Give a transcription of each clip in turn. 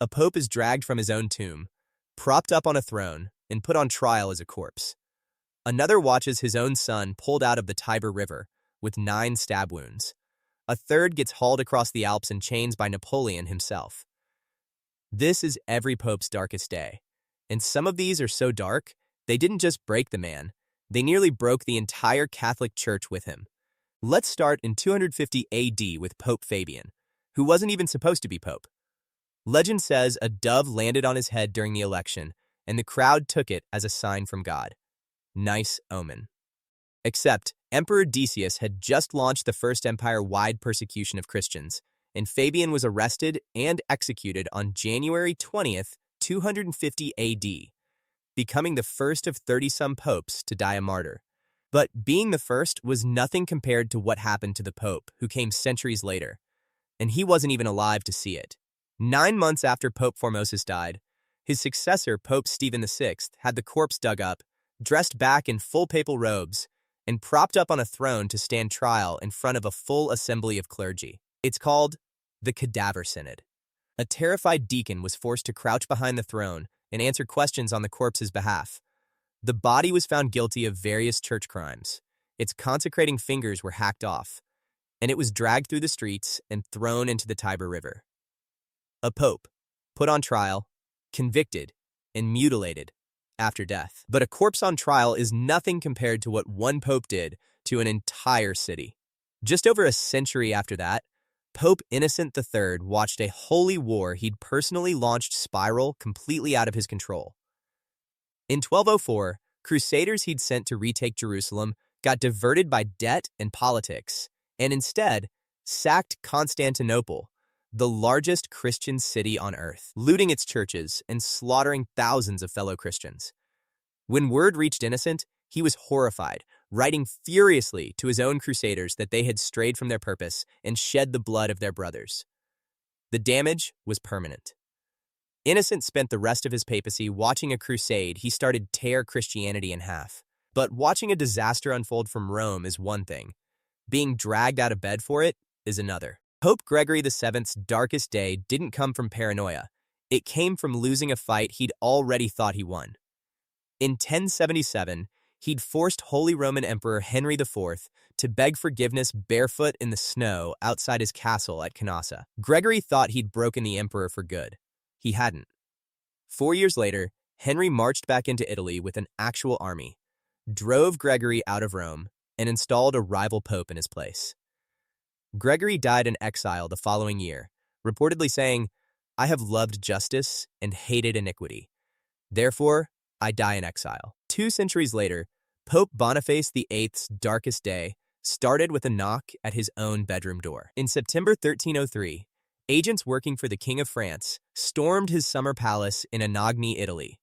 A pope is dragged from his own tomb, propped up on a throne, and put on trial as a corpse. Another watches his own son pulled out of the Tiber River with 9 stab wounds. A third gets hauled across the Alps in chains by Napoleon himself. This is every pope's darkest day, and some of these are so dark, they didn't just break the man, they nearly broke the entire Catholic Church with him. Let's start in 250 AD with Pope Fabian, who wasn't even supposed to be pope. Legend says a dove landed on his head during the election, and the crowd took it as a sign from God. Nice omen. Except, Emperor Decius had just launched the first empire-wide persecution of Christians, and Fabian was arrested and executed on January 20th, 250 AD, becoming the first of 30-some popes to die a martyr. But being the first was nothing compared to what happened to the pope, who came centuries later, and he wasn't even alive to see it. 9 months after Pope Formosus died, his successor, Pope Stephen VI, had the corpse dug up, dressed back in full papal robes, and propped up on a throne to stand trial in front of a full assembly of clergy. It's called the cadaver synod. A terrified deacon was forced to crouch behind the throne and answer questions on the corpse's behalf. The body was found guilty of various church crimes. Its consecrating fingers were hacked off, and it was dragged through the streets and thrown into the Tiber River. A pope, put on trial, convicted, and mutilated after death. But a corpse on trial is nothing compared to what one pope did to an entire city. Just over a century after that, Pope Innocent III watched a holy war he'd personally launched spiral completely out of his control. In 1204, Crusaders he'd sent to retake Jerusalem got diverted by debt and politics, and instead sacked Constantinople, the largest Christian city on earth, looting its churches and slaughtering thousands of fellow Christians. When word reached Innocent, he was horrified, writing furiously to his own crusaders that they had strayed from their purpose and shed the blood of their brothers. The damage was permanent. Innocent spent the rest of his papacy watching a crusade he started tear Christianity in half. But watching a disaster unfold from Rome is one thing. Being dragged out of bed for it is another. Pope Gregory VII's darkest day didn't come from paranoia. It came from losing a fight he'd already thought he won. In 1077, he'd forced Holy Roman Emperor Henry IV to beg forgiveness barefoot in the snow outside his castle at Canossa. Gregory thought he'd broken the emperor for good. He hadn't. 4 years later, Henry marched back into Italy with an actual army, drove Gregory out of Rome, and installed a rival pope in his place. Gregory died in exile the following year, reportedly saying, "I have loved justice and hated iniquity. Therefore, I die in exile." 2 centuries later, Pope Boniface VIII's darkest day started with a knock at his own bedroom door. In September 1303, agents working for the King of France stormed his summer palace in Avignon, Italy,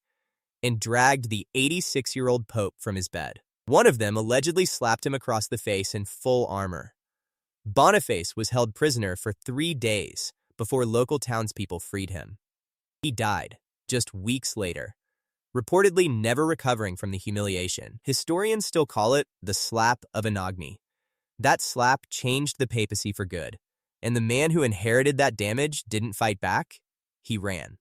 and dragged the 86-year-old pope from his bed. One of them allegedly slapped him across the face in full armor. Boniface was held prisoner for 3 days before local townspeople freed him. He died just weeks later, reportedly never recovering from the humiliation. Historians still call it the slap of Avignon. That slap changed the papacy for good, and the man who inherited that damage didn't fight back. He ran.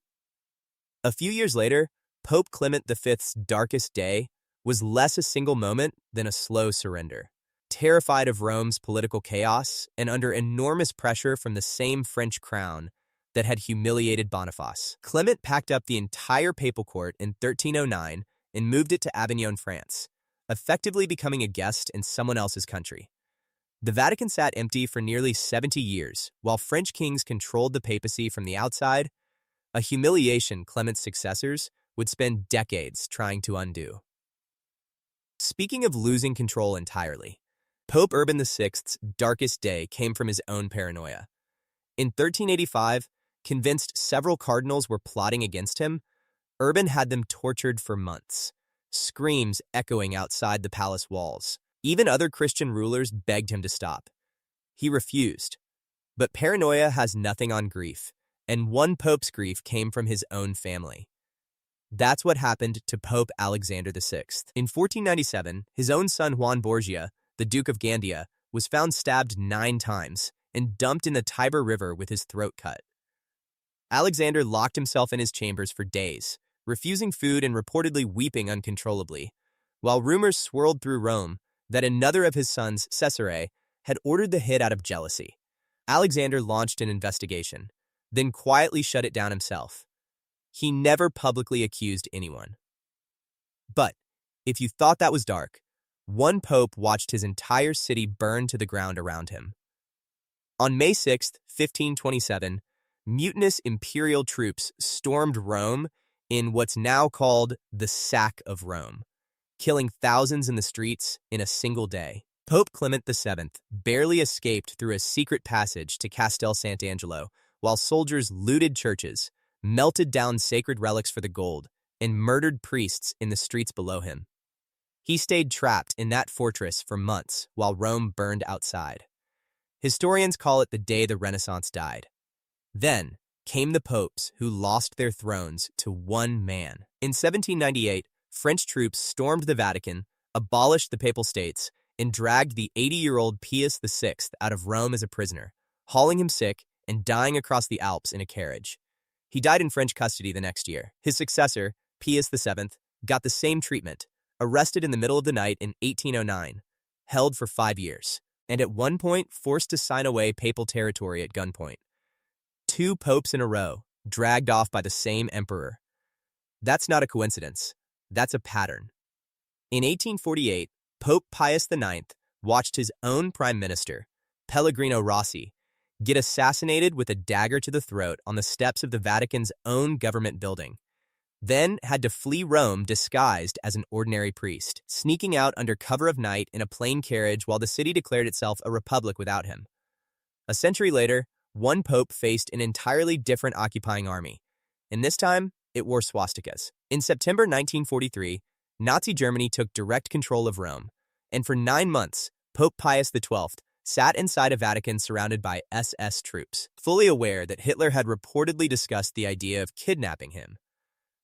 A few years later, Pope Clement V's darkest day was less a single moment than a slow surrender. Terrified of Rome's political chaos and under enormous pressure from the same French crown that had humiliated Boniface, Clement packed up the entire papal court in 1309 and moved it to Avignon, France, effectively becoming a guest in someone else's country. The Vatican sat empty for nearly 70 years, while French kings controlled the papacy from the outside, a humiliation Clement's successors would spend decades trying to undo. Speaking of losing control entirely, Pope Urban VI's darkest day came from his own paranoia. In 1385, convinced several cardinals were plotting against him, Urban had them tortured for months, screams echoing outside the palace walls. Even other Christian rulers begged him to stop. He refused. But paranoia has nothing on grief, and one pope's grief came from his own family. That's what happened to Pope Alexander VI. In 1497, his own son Juan Borgia, the Duke of Gandia, was found stabbed 9 times and dumped in the Tiber River with his throat cut. Alexander locked himself in his chambers for days, refusing food and reportedly weeping uncontrollably, while rumors swirled through Rome that another of his sons, Cesare, had ordered the hit out of jealousy. Alexander launched an investigation, then quietly shut it down himself. He never publicly accused anyone. But if you thought that was dark, one pope watched his entire city burn to the ground around him. On May 6, 1527, mutinous imperial troops stormed Rome in what's now called the Sack of Rome, killing thousands in the streets in a single day. Pope Clement VII barely escaped through a secret passage to Castel Sant'Angelo, while soldiers looted churches, melted down sacred relics for the gold, and murdered priests in the streets below him. He stayed trapped in that fortress for months while Rome burned outside. Historians call it the day the Renaissance died. Then came the popes who lost their thrones to one man. In 1798, French troops stormed the Vatican, abolished the Papal States, and dragged the 80-year-old Pius VI out of Rome as a prisoner, hauling him sick and dying across the Alps in a carriage. He died in French custody the next year. His successor, Pius VII, got the same treatment, arrested in the middle of the night in 1809, held for 5 years, and at one point forced to sign away papal territory at gunpoint. 2 popes in a row, dragged off by the same emperor. That's not a coincidence. That's a pattern. In 1848, Pope Pius IX watched his own prime minister, Pellegrino Rossi, get assassinated with a dagger to the throat on the steps of the Vatican's own government building, then had to flee Rome disguised as an ordinary priest, sneaking out under cover of night in a plain carriage while the city declared itself a republic without him. A century later, one pope faced an entirely different occupying army, and this time, it wore swastikas. In September 1943, Nazi Germany took direct control of Rome, and for 9 months, Pope Pius XII sat inside a Vatican surrounded by SS troops, fully aware that Hitler had reportedly discussed the idea of kidnapping him.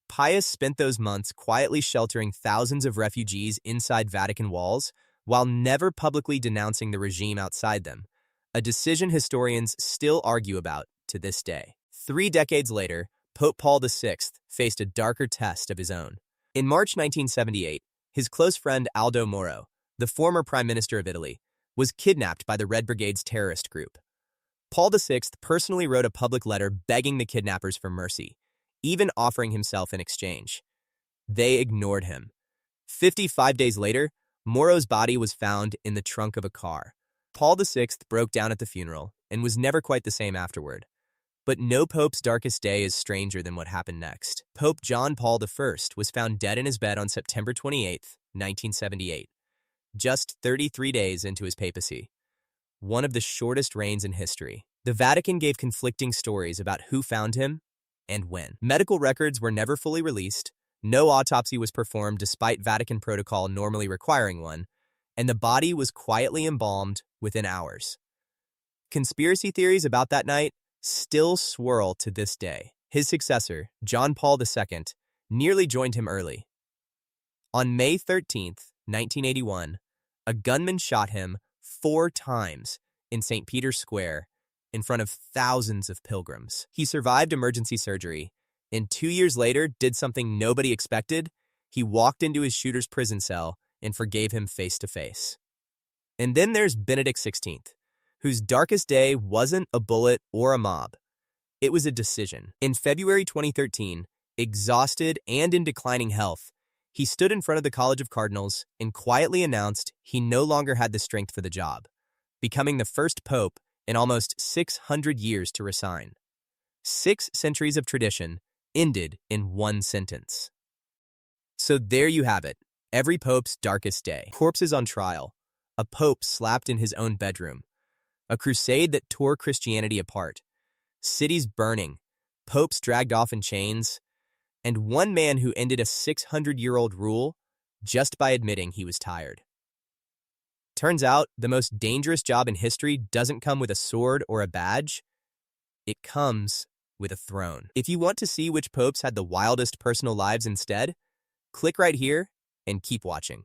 Pius spent those months quietly sheltering thousands of refugees inside Vatican walls while never publicly denouncing the regime outside them, a decision historians still argue about to this day. 3 decades later, Pope Paul VI faced a darker test of his own. In March 1978, his close friend Aldo Moro, the former Prime Minister of Italy, was kidnapped by the Red Brigade's terrorist group. Paul VI personally wrote a public letter begging the kidnappers for mercy, even offering himself in exchange. They ignored him. 55 days later, Moro's body was found in the trunk of a car. Paul VI broke down at the funeral and was never quite the same afterward. But no pope's darkest day is stranger than what happened next. Pope John Paul I was found dead in his bed on September 28, 1978, just 33 days into his papacy. One of the shortest reigns in history. The Vatican gave conflicting stories about who found him and when. Medical records were never fully released, no autopsy was performed despite Vatican protocol normally requiring one, and the body was quietly embalmed within hours. Conspiracy theories about that night still swirl to this day. His successor, John Paul II, nearly joined him early. On May 13, 1981, a gunman shot him 4 times in St. Peter's Square in front of thousands of pilgrims. He survived emergency surgery, and 2 years later did something nobody expected. He walked into his shooter's prison cell and forgave him face to face. And then there's Benedict XVI, whose darkest day wasn't a bullet or a mob. It was a decision. In February 2013, exhausted and in declining health, he stood in front of the College of Cardinals and quietly announced he no longer had the strength for the job, becoming the first pope in almost 600 years to resign. 6 centuries of tradition ended in one sentence. So there you have it, every pope's darkest day. Corpses on trial, a pope slapped in his own bedroom, a crusade that tore Christianity apart, cities burning, popes dragged off in chains, and one man who ended a 600-year-old rule just by admitting he was tired. Turns out, the most dangerous job in history doesn't come with a sword or a badge. It comes with a throne. If you want to see which popes had the wildest personal lives instead, click right here and keep watching.